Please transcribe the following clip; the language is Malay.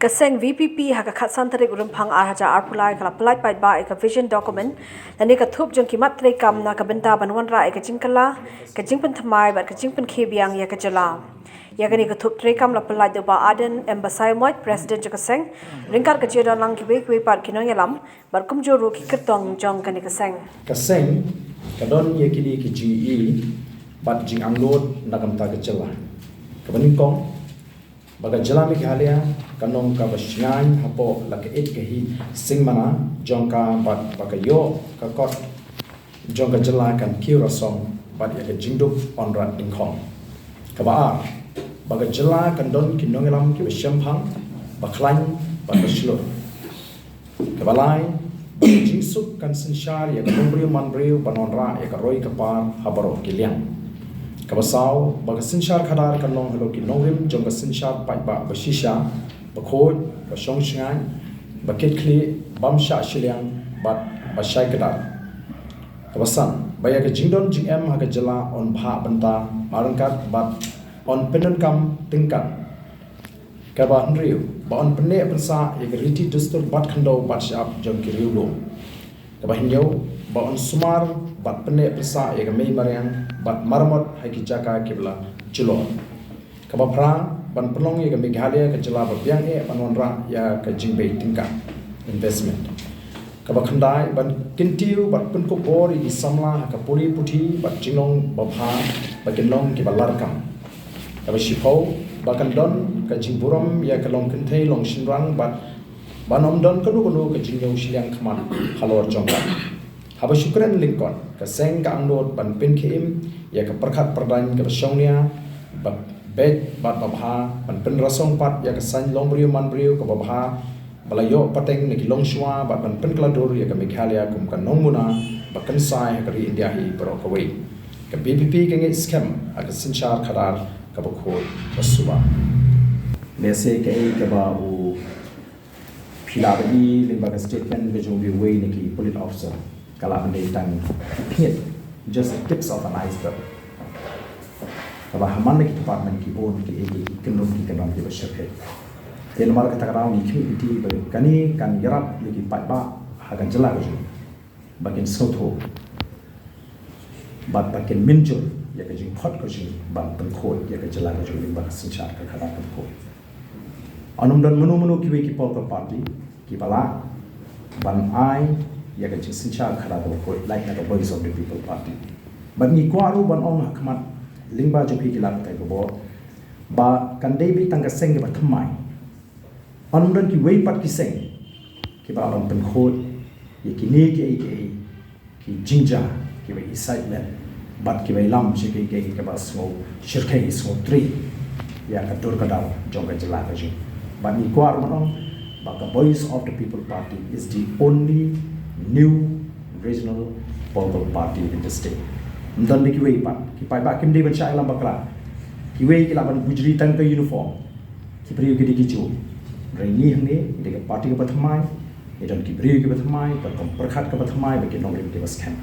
Kaseng VPP ha ka khatsan tarik urumphang arhaja arpulai kala Pyllait pai ba eka vision document lani ka thup jong kimat tre kam na ka benta ban Wanrah eka Jingkylla ka jingpen thamai bat ka jingpen khebiang ya ka jala ya gani ka thup tre kam la Pyllait do ba aden embasai moi president jo kaseng ringkar ka jeda lang ki we par kinong yalam bar kum jo ru ki kirtong jong kani kaseng kadon ye kini ki GE bat jing anglot nagam ta ka jala ka baning kong baga jala mi halia kanong ka basngan hapo la ka et ka hi singmana jongka bat baga yo ka kot jongka jala kan kira song bat ya ka jingdup onrat inkong ka ba baga jala kan don kinongelam ki beshampang baklan baga shlo ka balai jingsuk kan sinshar ya ka nombriu manbriu banonra ya ka roi ka par habaro kiliang kabasau baga sinshar khadar kan long halo ki nongrim jong ka sinshar pai ba bashisha bakhoj ba shongshngan baket kli bamsha shiliang bat bashai kadar kabasan baya ka jingdon jingm ha ka jala on bha banta marangkat bat on penon kam tingkat kaba nriu ba on pene pensa ya ka riti dustur bat khando bat shap jong ki riulo kaba hinyo ba on sumar bat pene pensa ya ka mei mariang bat marmot hai ki jaka kibla chulo kaba pra ban pelong ya ka Meghalaya ka jala ba biang ban Wanrah ya ka jingbe tingka investment kaba khandai ban kintiu bat pun ko bori di samla ka puri puthi bat jingong ba pha ba kinong ki balar kam kaba shipau ba kan don ka jingburam ya ka long kinthei long shinrang bat banom don kanu kanu ka jingyong shiliang khman halor jongka haba syukran lingkon ka seng ka anglot ban pin khem ya ka perkhat perdan ka shongnia ba bet bat babha ban pin rasong pat ya ka san longbriu manbriu ka babha balayo pateng ni long shwa bat ban pin kladur ya ka Meghalaya kum ka nongmuna ba kan sai ka ri India hi pro ka wei ka BPP ka ngi scam aka sinchar khadar ka ba khol basuba lese ka ei ka ba u philabani limba ka statement ka jong bi wei ni ki police officer kala bende tan hit just tips of an iceberg kaba haman ki department ki bon ki egi kinum ki kanam ki bashaphe el mar ka takraw ni ki ti ba kani kan yarap ki pa ba hagan jala ga bakin sotho bat bakin minjul ya ka jing phot ko jing ban tan khoi ya ka jala ga jing ba sinchar ka khara ka khoi anum dan menu ki we ki pol ka party ki bala ban ai ya ka jing sinchar khara ka khoi like na the voice of the people party ban ni kwaru ban ong hakmat lingba jo ki lat kai bo ba kan dei bi tang ka seng ba thamai anum dan ki wei pat ki seng ki ba ram tan khoi ye ki ne ki jinja ki ba isai le bat ki ba lam che ki ba smo shirkai smo 3 ya ka tur ka daw jong ka jala ka ji ba ni kwaru man ba ka voice of the people party is the only new regional political party in the state dan ki wei pat ki pai ba kim de ban sha lam bakla ki wei ki laban bujri tan ka uniform ki priyo ki ki chu rai ni hang ne de ka party ka pathamai e dan ki priyo ki pathamai ka kom prakhat ka pathamai ba ki nong ki bas khan